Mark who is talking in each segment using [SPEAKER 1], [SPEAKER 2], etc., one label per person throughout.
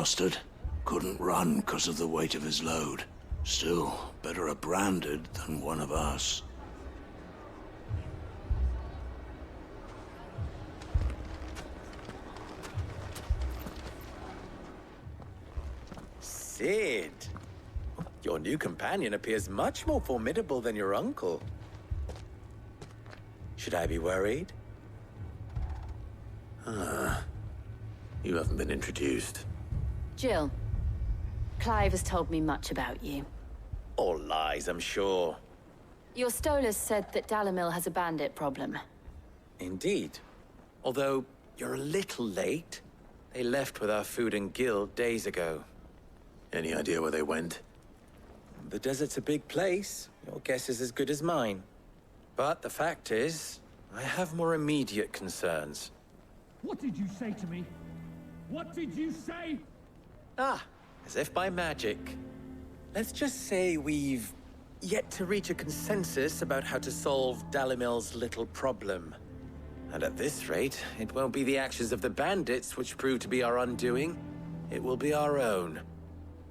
[SPEAKER 1] bastard. Couldn't run 'cause of the weight of his load. Still, better a branded than one of us.
[SPEAKER 2] Sid! Your new companion appears much more formidable than your uncle. Should I be worried?
[SPEAKER 3] You haven't been introduced.
[SPEAKER 4] Jill, Clive has told me much about you.
[SPEAKER 2] All lies, I'm sure.
[SPEAKER 4] Your Stolas said that Dalamil has a bandit problem.
[SPEAKER 2] Indeed. Although, you're a little late. They left with our food and guild days ago.
[SPEAKER 3] Any idea where they went?
[SPEAKER 2] The desert's a big place. Your guess is as good as mine. But the fact is, I have more immediate concerns.
[SPEAKER 5] What did you say to me? What did you say?
[SPEAKER 2] Ah, as if by magic. Let's just say we've yet to reach a consensus about how to solve Dalimil's little problem. And at this rate, it won't be the actions of the bandits which prove to be our undoing. It will be our own.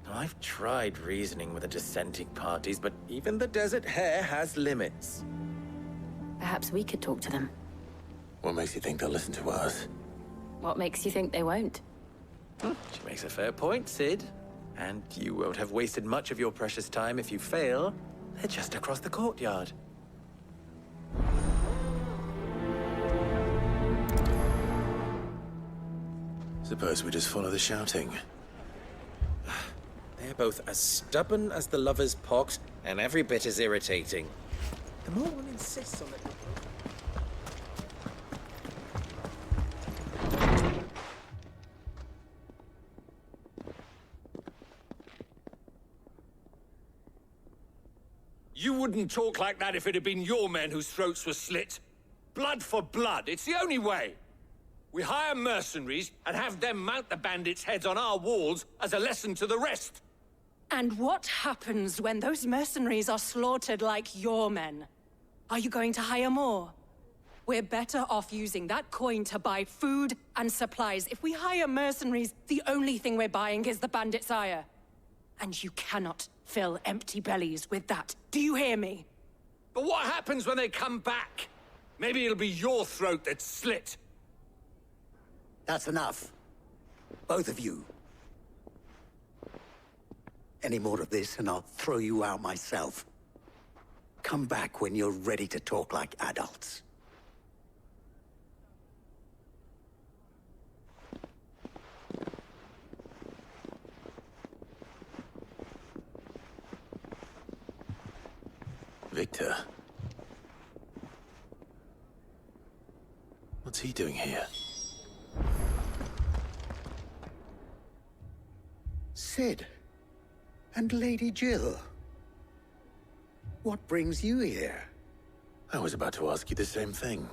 [SPEAKER 2] Now, I've tried reasoning with the dissenting parties, but even the Desert Hare has limits.
[SPEAKER 4] Perhaps we could talk to them.
[SPEAKER 3] What makes you think they'll listen to us?
[SPEAKER 4] What makes you think they won't?
[SPEAKER 2] She makes a fair point, Sid. And you won't have wasted much of your precious time if you fail. They're just across the courtyard.
[SPEAKER 3] Suppose we just follow the shouting.
[SPEAKER 2] They're both as stubborn as the lover's pox, and every bit as irritating. The more one insists on it...
[SPEAKER 5] You wouldn't talk like that if it had been your men whose throats were slit. Blood for blood, it's the only way. We hire mercenaries and have them mount the bandits' heads on our walls as a lesson to the rest.
[SPEAKER 6] And what happens when those mercenaries are slaughtered like your men? Are you going to hire more? We're better off using that coin to buy food and supplies. If we hire mercenaries, the only thing we're buying is the bandits' ire. And you cannot fill empty bellies with that. Do you hear me?
[SPEAKER 5] But what happens when they come back? Maybe it'll be your throat that's slit.
[SPEAKER 7] That's enough. Both of you. Any more of this and I'll throw you out myself. Come back when you're ready to talk like adults.
[SPEAKER 3] Victor. What's he doing here?
[SPEAKER 7] Sid. And Lady Jill. What brings you here?
[SPEAKER 3] I was about to ask you the same thing.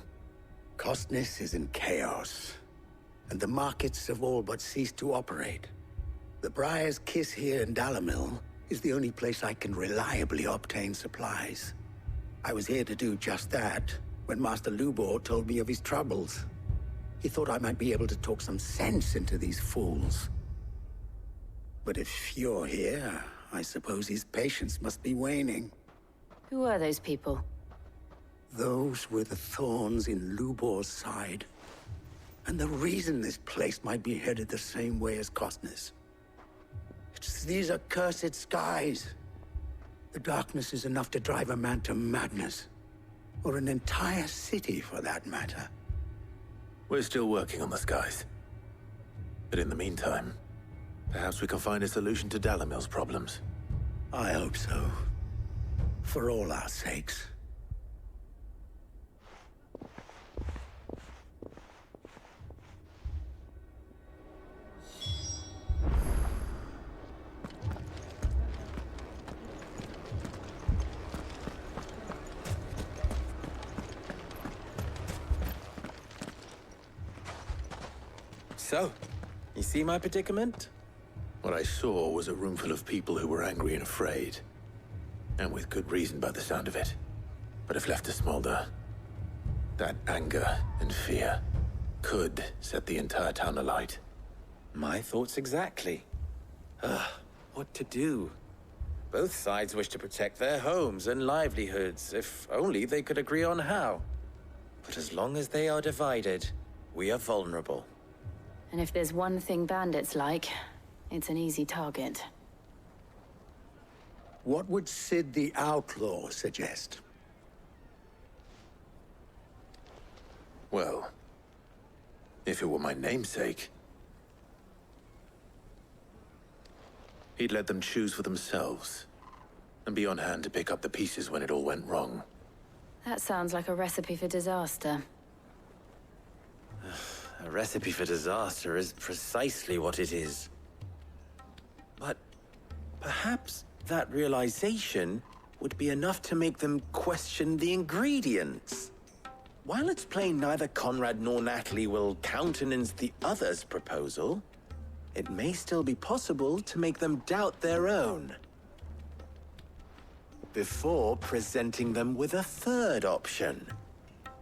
[SPEAKER 7] Costness is in chaos, and the markets have all but ceased to operate. The Briar's Kiss here in Dalamil is the only place I can reliably obtain supplies. I was here to do just that when Master Lubor told me of his troubles. He thought I might be able to talk some sense into these fools. But if you're here, I suppose his patience must be waning.
[SPEAKER 4] Who are those people?
[SPEAKER 7] Those were the thorns in Lubor's side. And the reason this place might be headed the same way as Costness. It's these accursed skies. The darkness is enough to drive a man to madness. Or an entire city, for that matter.
[SPEAKER 3] We're still working on the skies. But in the meantime, perhaps we can find a solution to Dalamil's problems.
[SPEAKER 7] I hope so. For all our sakes.
[SPEAKER 2] So, you see my predicament?
[SPEAKER 3] What I saw was a room full of people who were angry and afraid. And with good reason by the sound of it. But if left to smolder, that anger and fear could set the entire town alight.
[SPEAKER 2] My thoughts exactly. What to do? Both sides wish to protect their homes and livelihoods, if only they could agree on how. But as long as they are divided, we are vulnerable.
[SPEAKER 4] And if there's one thing bandits like, it's an easy target.
[SPEAKER 7] What would Sid the Outlaw suggest?
[SPEAKER 3] Well, if it were my namesake, he'd let them choose for themselves, and be on hand to pick up the pieces when it all went wrong.
[SPEAKER 4] That sounds like a recipe for disaster.
[SPEAKER 2] A recipe for disaster is precisely what it is. But perhaps that realization would be enough to make them question the ingredients. While it's plain neither Conrad nor Natalie will countenance the other's proposal, it may still be possible to make them doubt their own before presenting them with a third option.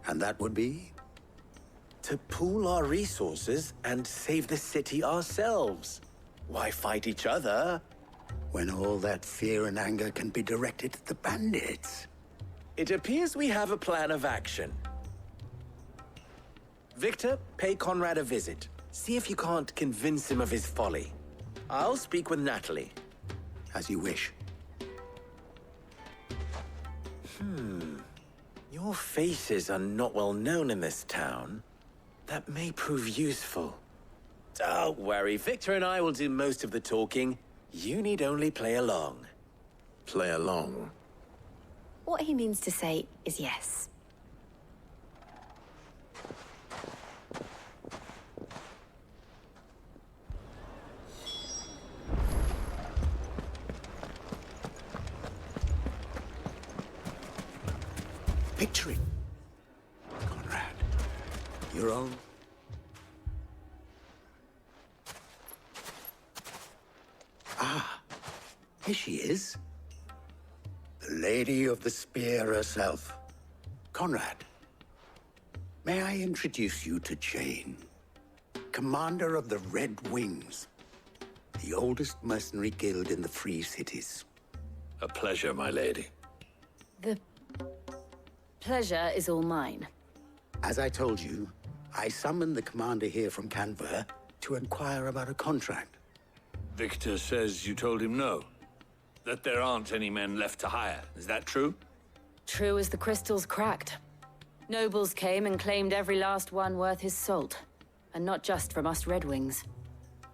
[SPEAKER 7] And that would be?
[SPEAKER 2] To pool our resources and save the city ourselves. Why fight each other
[SPEAKER 7] When all that fear and anger can be directed at the bandits.
[SPEAKER 2] It appears we have a plan of action. Victor, pay Conrad a visit. See if you can't convince him of his folly. I'll speak with Natalie.
[SPEAKER 7] As you wish.
[SPEAKER 2] Your faces are not well known in this town. That may prove useful. Don't worry, Victor and I will do most of the talking. You need only play along.
[SPEAKER 3] Play along.
[SPEAKER 4] What he means to say is yes.
[SPEAKER 7] Picturing. Conrad. Your own. Ah, here she is. The Lady of the Spear herself. Conrad. May I introduce you to Jane, commander of the Red Wings, the oldest mercenary guild in the Free Cities.
[SPEAKER 1] A pleasure, my lady.
[SPEAKER 4] The pleasure is all mine.
[SPEAKER 7] As I told you, I summoned the commander here from Canver to inquire about a contract.
[SPEAKER 1] Victor says you told him no. That there aren't any men left to hire. Is that true?
[SPEAKER 4] True as the crystals cracked. Nobles came and claimed every last one worth his salt. And not just from us Red Wings.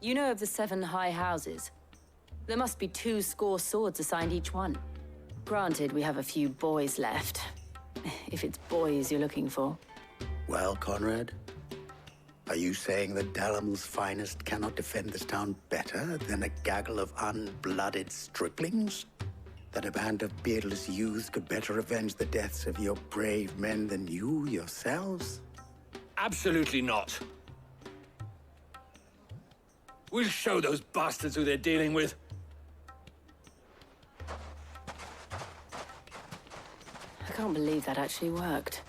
[SPEAKER 4] You know of the 7 high houses. There must be 2 swords assigned each one. Granted, we have a few boys left. If it's boys you're looking for.
[SPEAKER 7] Well, Conrad, are you saying that Dalamil's finest cannot defend this town better than a gaggle of unblooded striplings? That a band of beardless youths could better avenge the deaths of your brave men than you yourselves?
[SPEAKER 5] Absolutely not. We'll show those bastards who they're dealing with.
[SPEAKER 4] I can't believe that actually worked.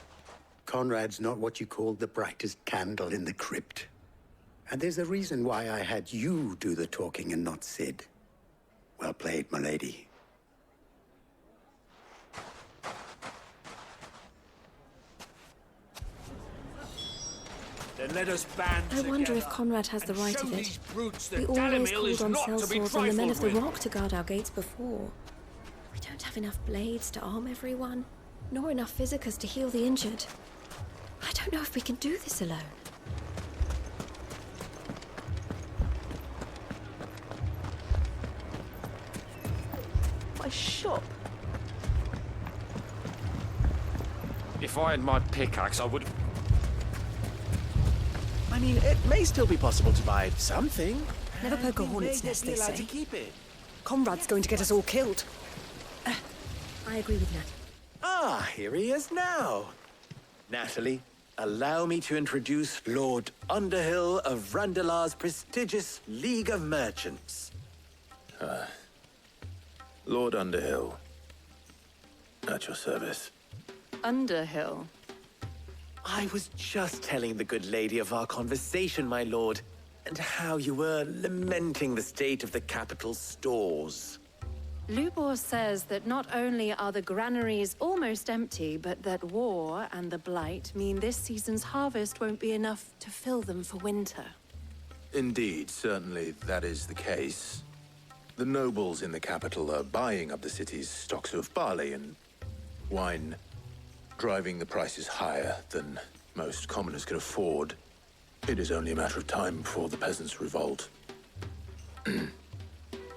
[SPEAKER 7] Conrad's not what you called the brightest candle in the crypt. And there's a reason why I had you do the talking and not Sid. Well played, my lady.
[SPEAKER 5] Then let us band
[SPEAKER 8] I wonder if
[SPEAKER 5] together
[SPEAKER 8] Conrad has the
[SPEAKER 5] and
[SPEAKER 8] right
[SPEAKER 5] show
[SPEAKER 8] of it.
[SPEAKER 5] these brutes that
[SPEAKER 8] We always
[SPEAKER 5] Dalimil is
[SPEAKER 8] called on
[SPEAKER 5] not to be
[SPEAKER 8] sellswords and the men of the
[SPEAKER 5] trifled with.
[SPEAKER 8] rock to guard our gates before. We don't have enough blades to arm everyone, nor enough physicers to heal the injured. I don't know if we can do this alone.
[SPEAKER 9] My shop.
[SPEAKER 5] If I had my pickaxe, I would.
[SPEAKER 2] I mean, it may still be possible to buy something.
[SPEAKER 10] Never poke a
[SPEAKER 2] We
[SPEAKER 10] hornet's
[SPEAKER 2] may
[SPEAKER 10] nest,
[SPEAKER 2] be
[SPEAKER 10] they
[SPEAKER 2] allowed
[SPEAKER 10] say.
[SPEAKER 2] to keep it.
[SPEAKER 10] Conrad's going to get us all killed.
[SPEAKER 8] I agree with Nat.
[SPEAKER 2] Ah, here he is now. Natalie, allow me to introduce Lord Underhill of Randalar's prestigious League of Merchants.
[SPEAKER 3] Lord Underhill. At your service.
[SPEAKER 4] Underhill.
[SPEAKER 2] I was just telling the good lady of our conversation, my lord. and how you were lamenting the state of the capital's stores.
[SPEAKER 6] Lubor says that not only are the granaries almost empty, but that war and the Blight mean this season's harvest won't be enough to fill them for winter.
[SPEAKER 3] Indeed, certainly that is the case. The nobles in the capital are buying up the city's stocks of barley and wine, driving the prices higher than most commoners can afford. It is only a matter of time before the peasants revolt.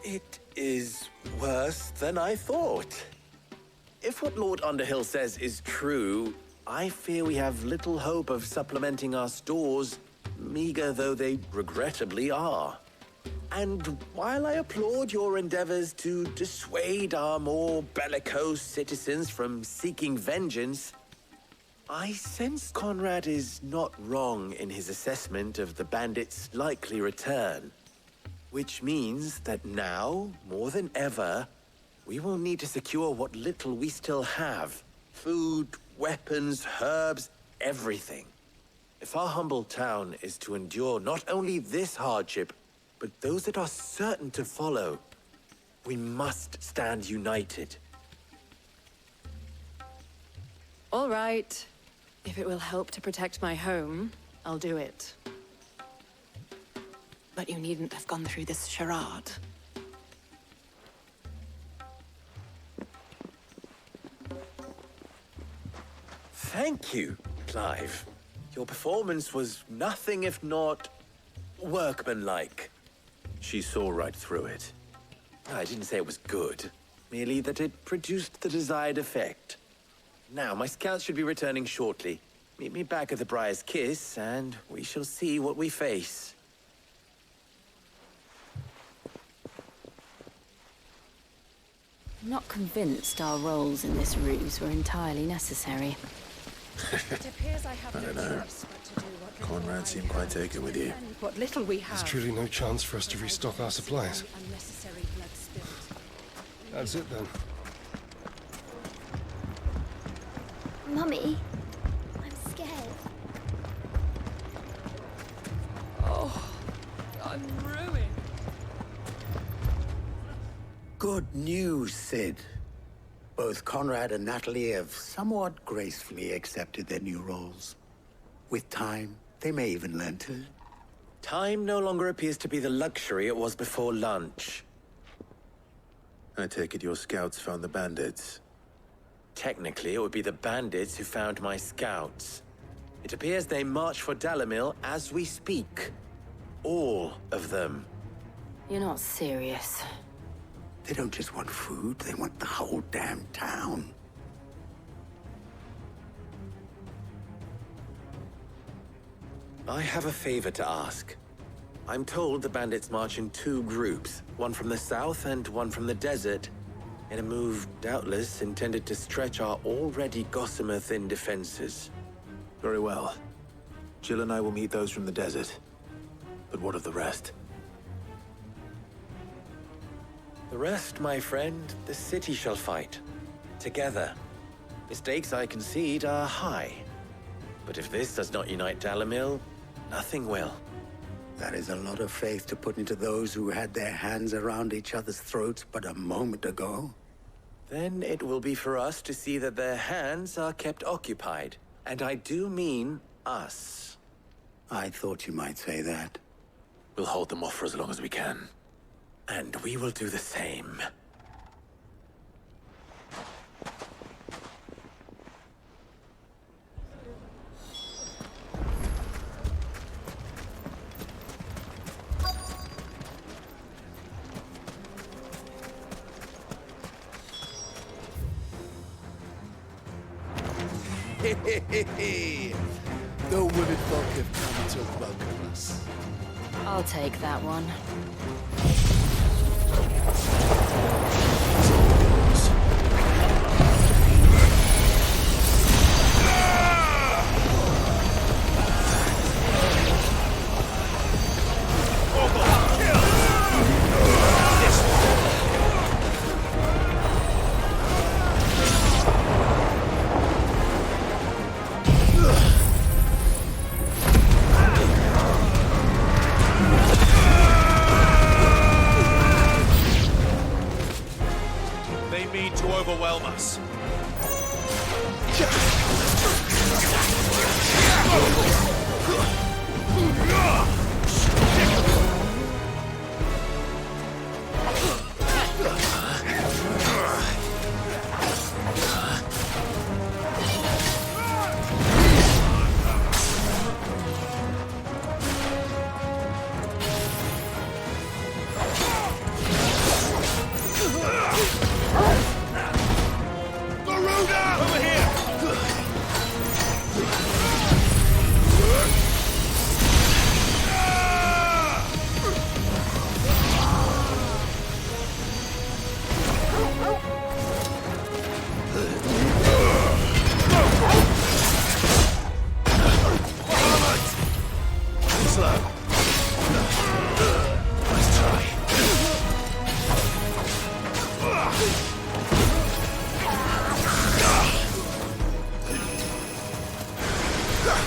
[SPEAKER 2] It is worse than I thought. If what Lord Underhill says is true, I fear we have little hope of supplementing our stores, meager though they regrettably are. And while I applaud your endeavors to dissuade our more bellicose citizens from seeking vengeance, I sense Conrad is not wrong in his assessment of the bandits' likely return. Which means that now, more than ever, we will need to secure what little we still have. Food, weapons, herbs, everything. If our humble town is to endure not only this hardship, but those that are certain to follow, we must stand united.
[SPEAKER 6] All right. If it will help to protect my home, I'll do it. But you needn't have gone through this charade.
[SPEAKER 2] Thank you, Clive. Your performance was nothing if not workmanlike.
[SPEAKER 3] She saw right through it.
[SPEAKER 2] I didn't say it was good, merely that it produced the desired effect. Now, my scouts should be returning shortly. Meet me back at the Briar's Kiss, and we shall see what we face.
[SPEAKER 4] I'm not convinced our roles in this ruse were entirely necessary.
[SPEAKER 10] It appears I have
[SPEAKER 3] I don't
[SPEAKER 10] no
[SPEAKER 3] know.
[SPEAKER 10] choice but to do what
[SPEAKER 3] Conrad seemed quite taken with you.
[SPEAKER 10] what little we have.
[SPEAKER 11] There's truly no chance for us to restock our supplies.
[SPEAKER 10] Unnecessary blood spilled.
[SPEAKER 11] That's it then.
[SPEAKER 8] Mummy, I'm scared.
[SPEAKER 10] Oh, I'm ruined.
[SPEAKER 7] Good news, Sid. Both Conrad and Natalie have somewhat gracefully accepted their new roles. With time, they may even learn to.
[SPEAKER 2] Time no longer appears to be the luxury it was before lunch.
[SPEAKER 3] I take it your scouts found the bandits.
[SPEAKER 2] Technically, it would be the bandits who found my scouts. It appears they march for Dalimil as we speak. All of them.
[SPEAKER 4] You're not serious.
[SPEAKER 7] They don't just want food, they want the whole damn town.
[SPEAKER 2] I have a favor to ask. I'm told the bandits march in two groups, one from the south and one from the desert, in a move doubtless intended to stretch our already gossamer-thin defenses.
[SPEAKER 3] Very well. Jill and I will meet those from the desert. But what of the rest?
[SPEAKER 2] The rest, my friend, the city shall fight. Together. The stakes, I concede, are high. But if this does not unite Dalimil, nothing will.
[SPEAKER 7] That is a lot of faith to put into those who had their hands around each other's throats but a moment ago.
[SPEAKER 2] Then it will be for us to see that their hands are kept occupied. And I do mean us.
[SPEAKER 7] I thought you might say that.
[SPEAKER 3] We'll hold them off for as long as we can.
[SPEAKER 2] And we will do the same.
[SPEAKER 1] No one in Buck have come to welcome us.
[SPEAKER 4] I'll take that one.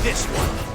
[SPEAKER 1] This one.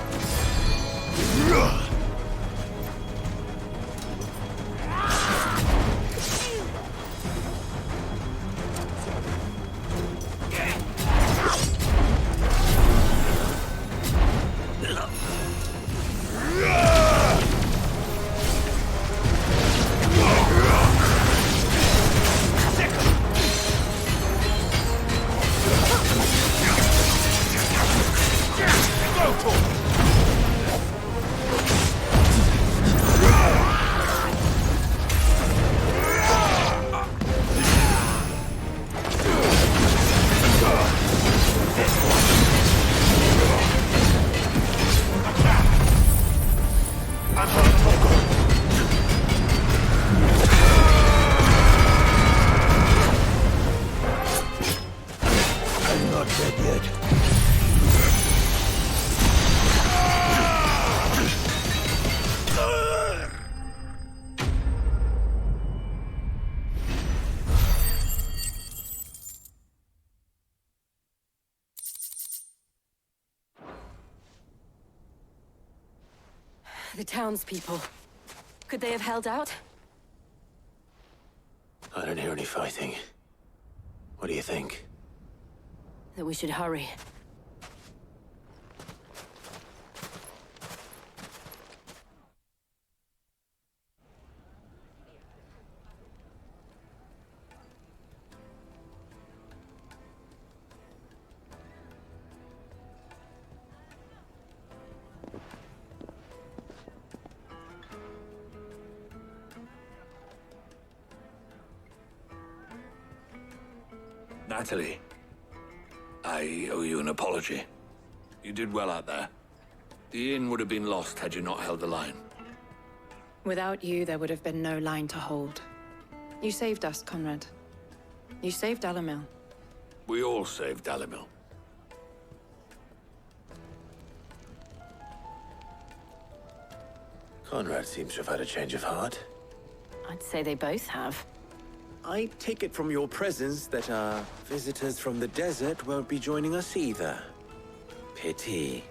[SPEAKER 4] The townspeople. Could they have held out?
[SPEAKER 3] I don't hear any fighting. What do you think?
[SPEAKER 4] That we should hurry.
[SPEAKER 1] Natalie, I owe you an apology. You did well out there. The inn would have been lost had you not held the line.
[SPEAKER 6] Without you, there would have been no line to hold. You saved us, Conrad. You saved Dalimil.
[SPEAKER 1] We all saved Dalimil.
[SPEAKER 3] Conrad seems to have had a change of heart.
[SPEAKER 4] I'd say they both have.
[SPEAKER 2] I take it from your presence that our visitors from the desert won't be joining us either. Pity.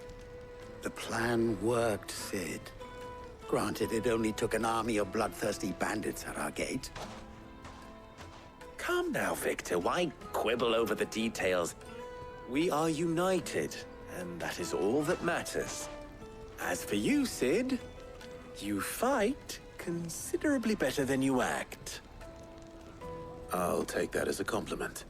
[SPEAKER 7] The plan worked, Sid. Granted, it only took an army of bloodthirsty bandits at our gate.
[SPEAKER 2] Calm now, Victor. Why quibble over the details? We are united, and that is all that matters. As for you, Sid, you fight considerably better than you act.
[SPEAKER 3] I'll take that as a compliment.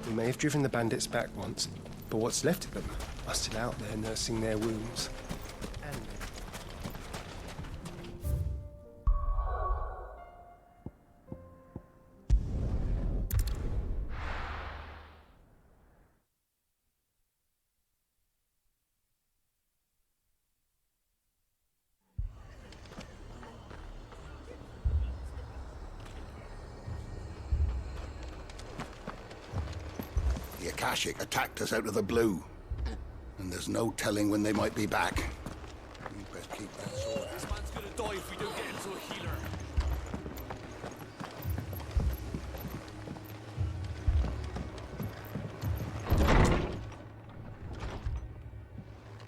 [SPEAKER 11] We may have driven the bandits back once, but what's left of them are still out there nursing their wounds.
[SPEAKER 12] The Akashic attacked us out of the blue, and there's no telling when they might be back. keep that sword.
[SPEAKER 5] This man's gonna die if we don't get him to a healer.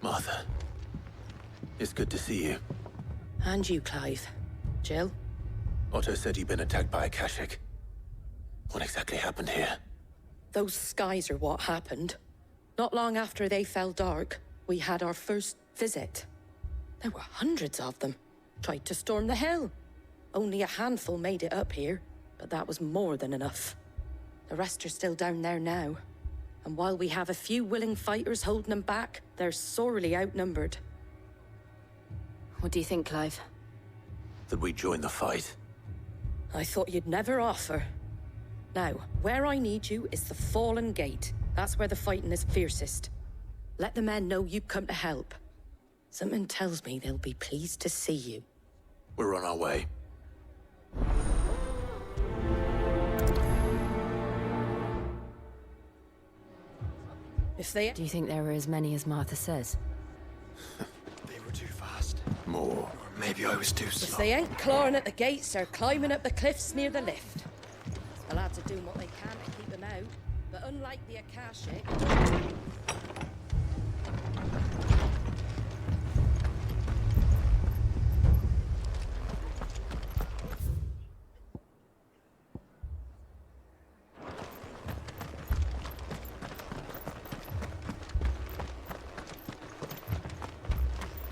[SPEAKER 3] Martha, it's good to see you.
[SPEAKER 6] And you, Clive. Jill?
[SPEAKER 3] Otto said you'd been attacked by a Akashic. What exactly happened here?
[SPEAKER 6] Those skies are what happened. Not long after they fell dark, we had our first visit. There were hundreds of them. Tried to storm the hill. Only a handful made it up here, but that was more than enough. The rest are still down there now. And while we have a few willing fighters holding them back, they're sorely outnumbered.
[SPEAKER 4] What do you think, Clive?
[SPEAKER 3] That we join the fight.
[SPEAKER 6] I thought you'd never offer. Now, where I need you is the Fallen Gate. That's where the fighting is fiercest. Let the men know you've come to help. Something tells me they'll be pleased to see you.
[SPEAKER 3] We're on our way.
[SPEAKER 6] If they...
[SPEAKER 4] Do you think there were as many as Martha says?
[SPEAKER 12] They were too fast.
[SPEAKER 3] More.
[SPEAKER 12] Or maybe I was too
[SPEAKER 6] If
[SPEAKER 12] slow.
[SPEAKER 6] they ain't clawing at the gates, they're climbing up the cliffs near the lift. The lads are doing what they can to keep them out, but unlike the Akashic...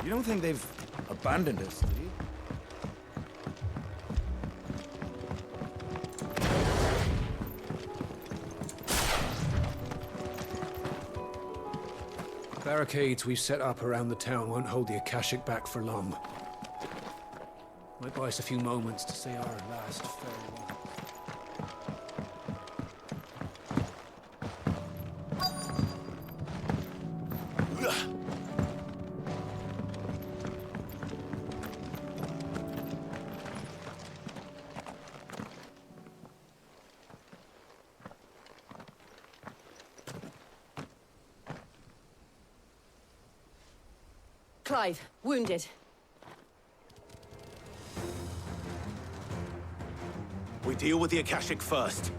[SPEAKER 12] You don't think they've abandoned us, do you?
[SPEAKER 13] The barricades we've set up around the town won't hold the Akashic back for long. Might buy us a few moments to say our last farewell.
[SPEAKER 4] Clive, wounded.
[SPEAKER 3] We deal with the Akashic first.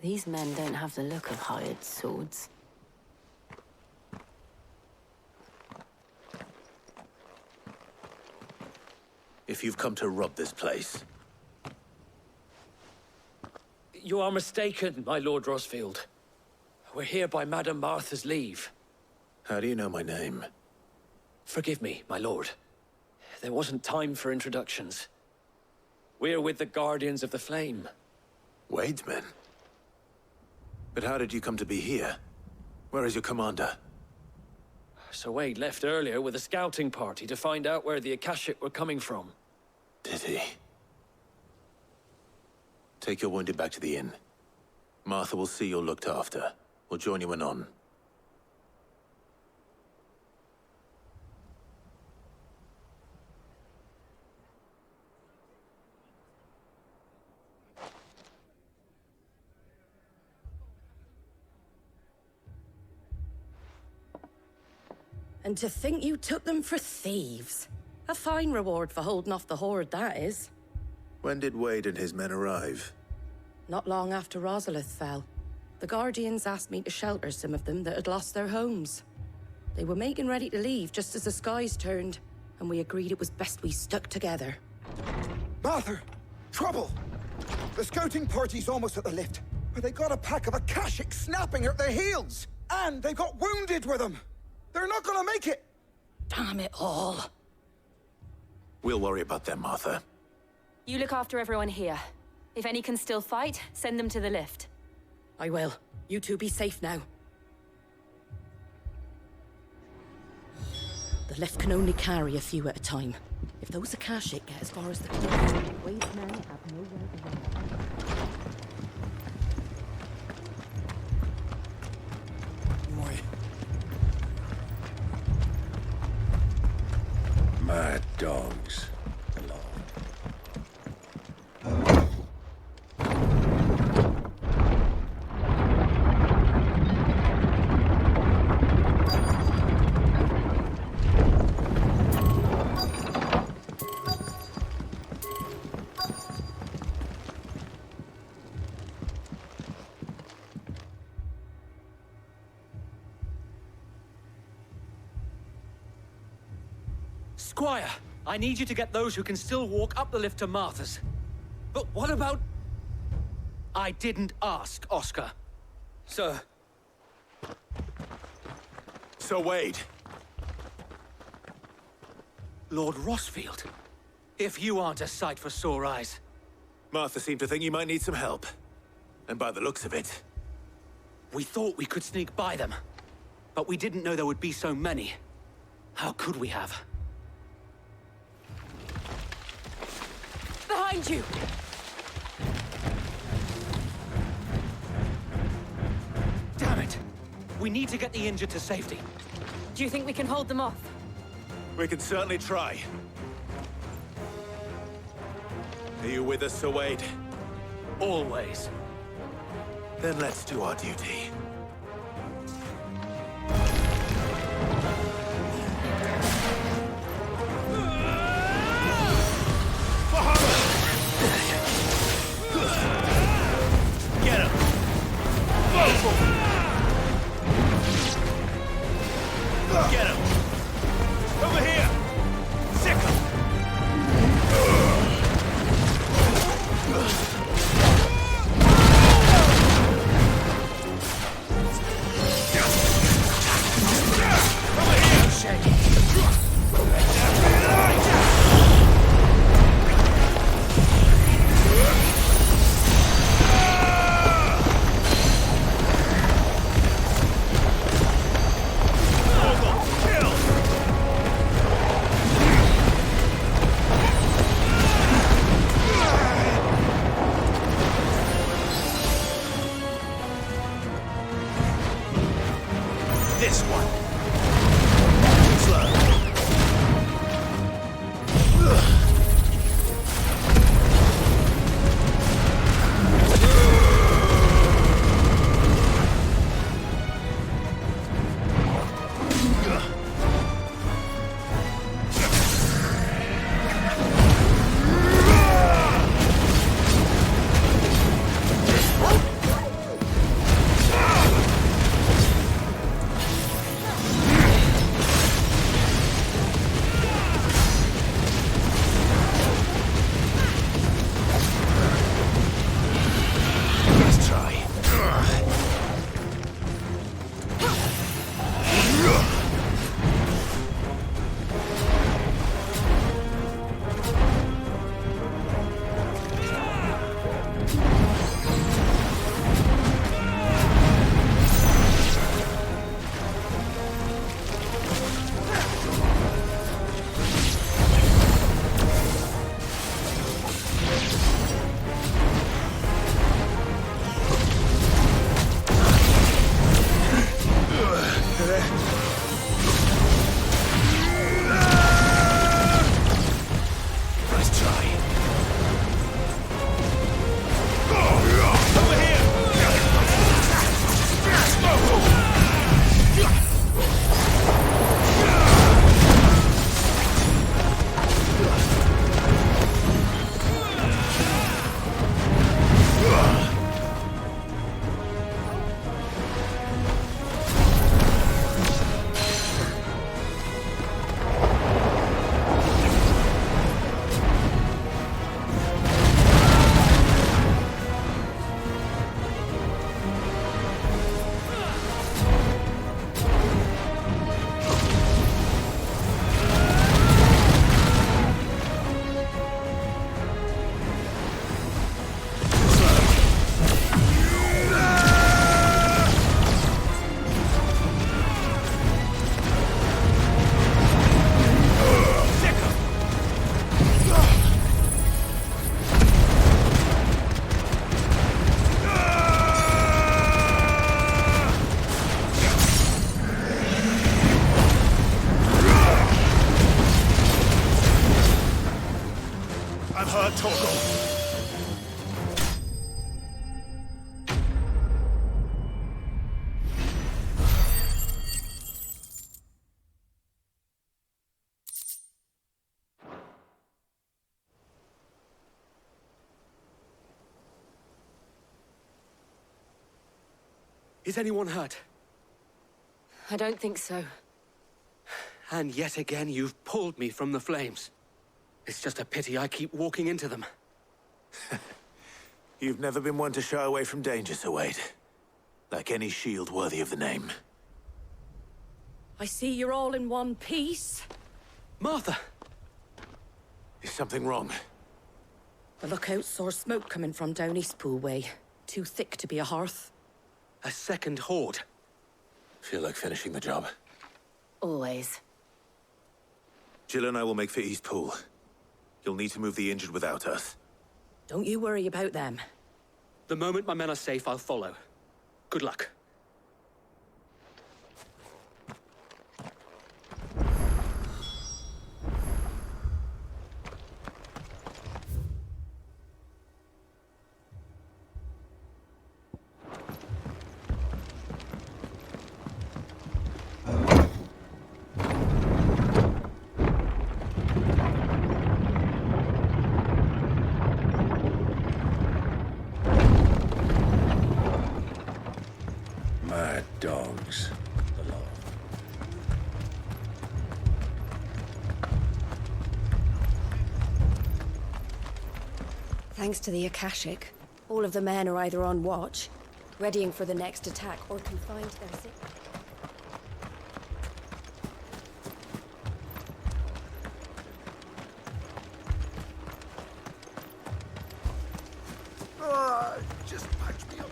[SPEAKER 4] These men don't have the look of hired swords.
[SPEAKER 3] If you've come to rob this place,
[SPEAKER 5] You are mistaken, my Lord Rosfield. We're here by Madame Martha's leave.
[SPEAKER 3] how do you know my name?
[SPEAKER 5] Forgive me, my lord. There wasn't time for introductions. We're with the Guardians of the Flame.
[SPEAKER 3] Wade's men? But how did you come to be here? Where is your commander?
[SPEAKER 5] Sir Wade left earlier with a scouting party to find out where the Akashic were coming from.
[SPEAKER 3] Did he? Take your wounded back to the inn. Martha will see you're looked after. We'll join you anon.
[SPEAKER 6] And to think you took them for thieves. A fine reward for holding off the horde, that is.
[SPEAKER 3] When did Wade and his men arrive?
[SPEAKER 6] Not long after Rosalith fell. The Guardians asked me to shelter some of them that had lost their homes.
[SPEAKER 14] They were making ready to leave just as the skies turned, and we agreed it was best we stuck together.
[SPEAKER 15] Martha! Trouble! The scouting party's almost at the lift, but they got a pack of Akashic snapping at their heels! And they got wounded with them! They're not gonna make it!
[SPEAKER 14] Damn it all.
[SPEAKER 3] We'll worry about them, Martha.
[SPEAKER 4] You look after everyone here. If any can still fight, send them to the lift.
[SPEAKER 14] I will. You two be safe now. The lift can only carry a few at a time. If those Akashic get as far as the cliff, Wade's men have nowhere to run.
[SPEAKER 7] Mad dogs.
[SPEAKER 5] Squire, I need you to get those who can still walk up the lift to Martha's. But what about... I didn't ask, Oscar. Sir.
[SPEAKER 3] Sir Wade.
[SPEAKER 5] Lord Rossfield. If you aren't a sight for sore eyes.
[SPEAKER 3] Martha seemed to think you might need some help. And by the looks of it...
[SPEAKER 5] We thought we could sneak by them. But we didn't know there would be so many. How could we have?
[SPEAKER 6] Behind you!
[SPEAKER 5] Damn it! We need to get the injured to safety.
[SPEAKER 4] Do you think we can hold them off?
[SPEAKER 3] We can certainly try. Are you with us, Sir Wade?
[SPEAKER 5] Always.
[SPEAKER 3] Then let's do our duty. Get him! Get him! Over here! Sick him! Torgal!
[SPEAKER 16] Is anyone hurt?
[SPEAKER 4] I don't think so.
[SPEAKER 16] And yet again, you've pulled me from the flames. It's just a pity I keep walking into them.
[SPEAKER 3] You've never been one to shy away from danger, Sir Wade. Like any shield worthy of the name.
[SPEAKER 14] I see you're all in one piece.
[SPEAKER 16] Martha!
[SPEAKER 3] Is something wrong?
[SPEAKER 14] The lookout saw smoke coming from down Eastpool way. Too thick to be a hearth.
[SPEAKER 16] A second horde.
[SPEAKER 3] Feel like finishing the job.
[SPEAKER 4] Always.
[SPEAKER 3] Jill and I will make for Eastpool. You'll need to move the injured without us.
[SPEAKER 14] Don't you worry about them.
[SPEAKER 16] The moment my men are safe, I'll follow. Good luck.
[SPEAKER 7] Mad dogs. The law.
[SPEAKER 8] Thanks to the Akashic, all of the men are either on watch, readying for the next attack, or confined to their sick.
[SPEAKER 3] Just patch me up.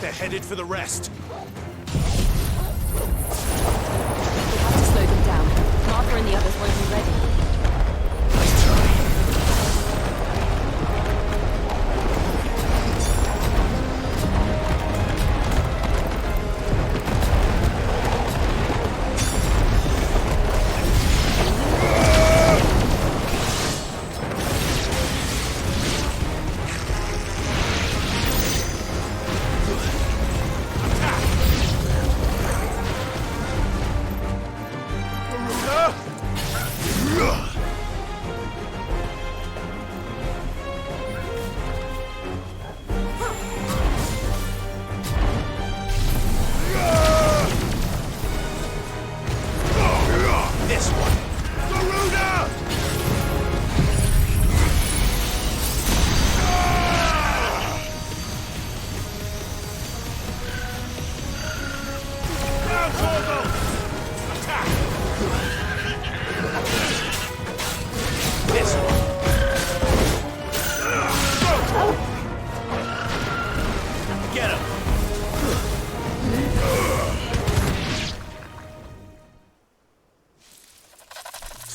[SPEAKER 3] They're headed for the rest.
[SPEAKER 4] We have to slow them down. Martha and the others won't be ready.
[SPEAKER 3] Nice try.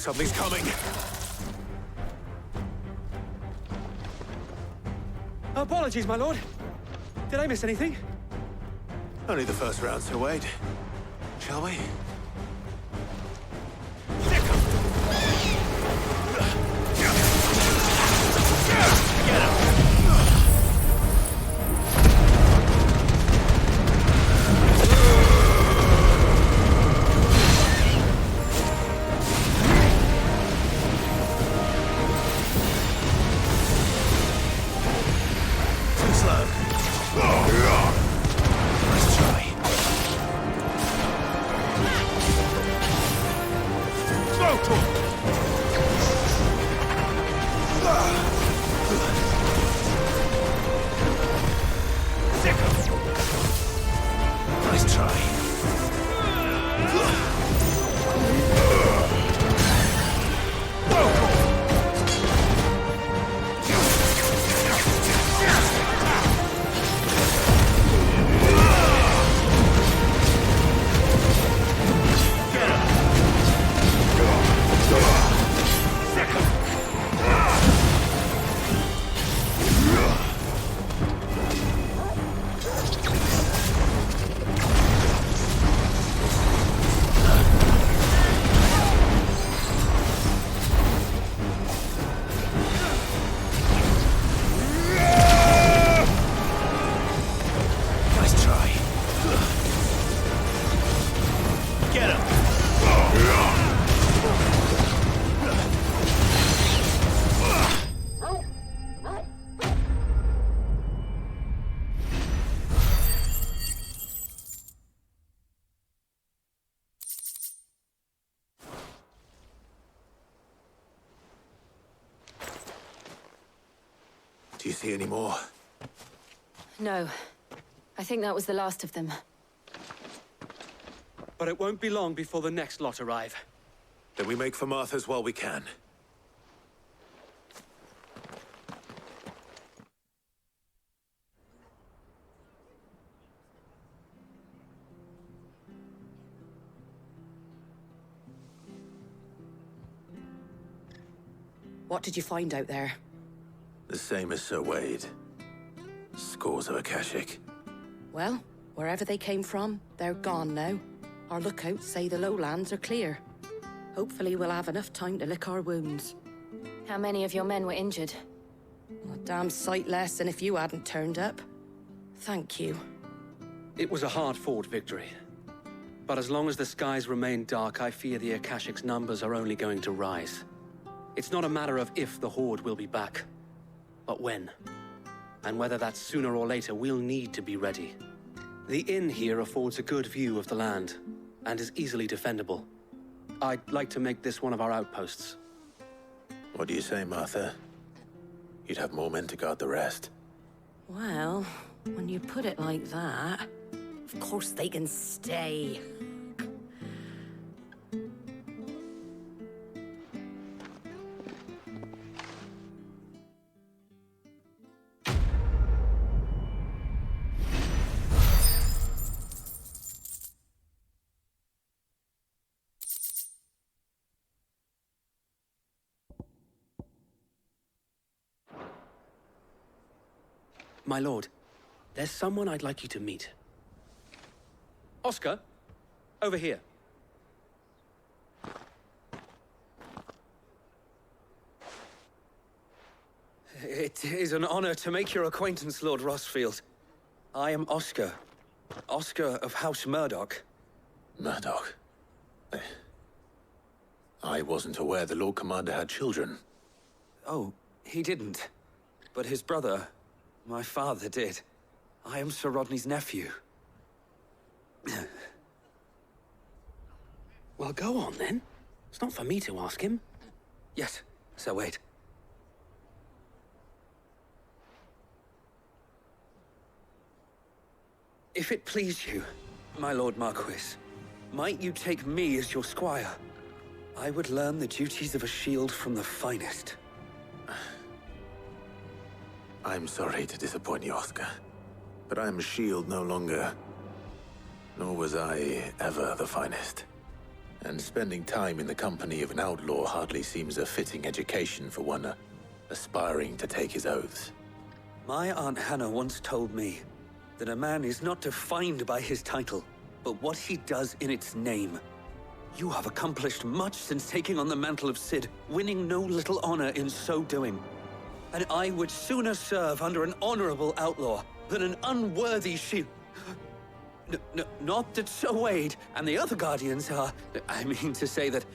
[SPEAKER 3] Something's coming.
[SPEAKER 16] Apologies, my lord. Did I miss anything?
[SPEAKER 3] Only the first round, Sir Wade. Shall we?
[SPEAKER 15] Nice try.
[SPEAKER 3] Do you see any more?
[SPEAKER 4] No. I think that was the last of them.
[SPEAKER 16] But it won't be long before the next lot arrive.
[SPEAKER 3] Then we make for Martha's while we can.
[SPEAKER 14] What did you find out there?
[SPEAKER 3] The same as Sir Wade. Scores of Akashic.
[SPEAKER 14] Well, wherever they came from, they're gone now. Our lookouts say the lowlands are clear. Hopefully we'll have enough time to lick our wounds.
[SPEAKER 4] How many of your men were injured?
[SPEAKER 14] A damn sight less than if you hadn't turned up. Thank you.
[SPEAKER 16] It was a hard-fought victory. But as long as the skies remain dark, I fear the Akashic's numbers are only going to rise. It's not a matter of if the Horde will be back, but when. And whether that's sooner or later, we'll need to be ready. The inn here affords a good view of the land, and is easily defendable. I'd like to make this one of our outposts.
[SPEAKER 3] What do you say, Martha? You'd have more men to guard the rest.
[SPEAKER 14] Well, when you put it like that, of course they can stay.
[SPEAKER 16] My lord, there's someone I'd like you to meet. Oscar, over here. It is an honor to make your acquaintance, Lord Rossfield. I am Oscar. Oscar of House Murdoch.
[SPEAKER 3] Murdoch? I wasn't aware the Lord Commander had children.
[SPEAKER 16] Oh, he didn't. But his brother, my father, did. I am Sir Rodney's nephew. Well, go on, then. It's not for me to ask him. Yes, Sir Wade. If it please you, my Lord Marquis, might you take me as your squire? I would learn the duties of a shield from the finest.
[SPEAKER 3] I'm sorry to disappoint you, Oscar, but I am a shield no longer. Nor was I ever the finest. And spending time in the company of an outlaw hardly seems a fitting education for one aspiring to take his oaths.
[SPEAKER 16] My Aunt Hannah once told me that a man is not defined by his title, but what he does in its name. You have accomplished much since taking on the mantle of Cid, winning no little honor in so doing. And I would sooner serve under an honorable outlaw than an unworthy shield. Not that Sir Wade and the other Guardians are... I mean to say that,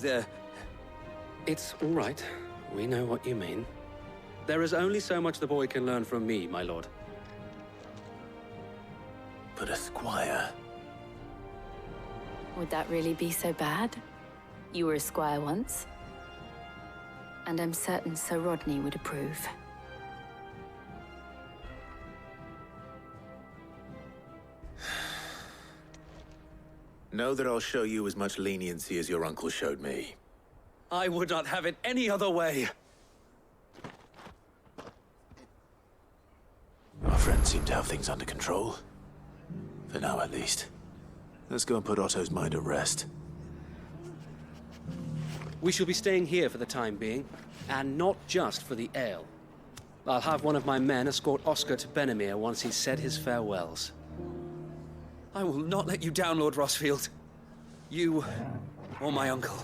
[SPEAKER 16] they're... It's all right. We know what you mean. There is only so much the boy can learn from me, my lord.
[SPEAKER 3] But a squire...
[SPEAKER 4] Would that really be so bad? You were a squire once. And I'm certain Sir Rodney would approve.
[SPEAKER 3] Know that I'll show you as much leniency as your uncle showed me.
[SPEAKER 16] I would not have it any other way.
[SPEAKER 3] Our friends seem to have things under control. For now, at least. Let's go and put Otto's mind at rest.
[SPEAKER 16] We shall be staying here for the time being, and not just for the ale. I'll have one of my men escort Oscar to Benimir once he's said his farewells. I will not let you down, Lord Rossfield. You, or my uncle.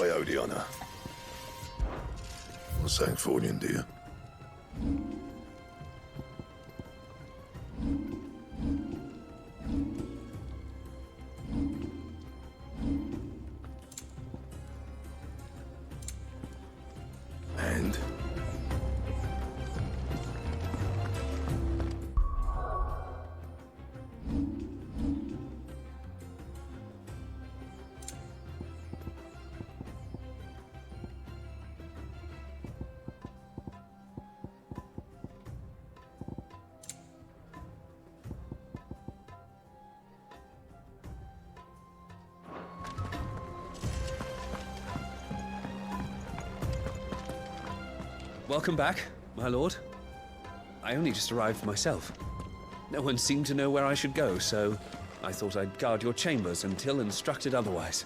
[SPEAKER 17] I owe the honor. Well, St. Fornian, do you? And?
[SPEAKER 18] Welcome back, my lord. I only just arrived myself. No one seemed to know where I should go, so I thought I'd guard your chambers until instructed otherwise.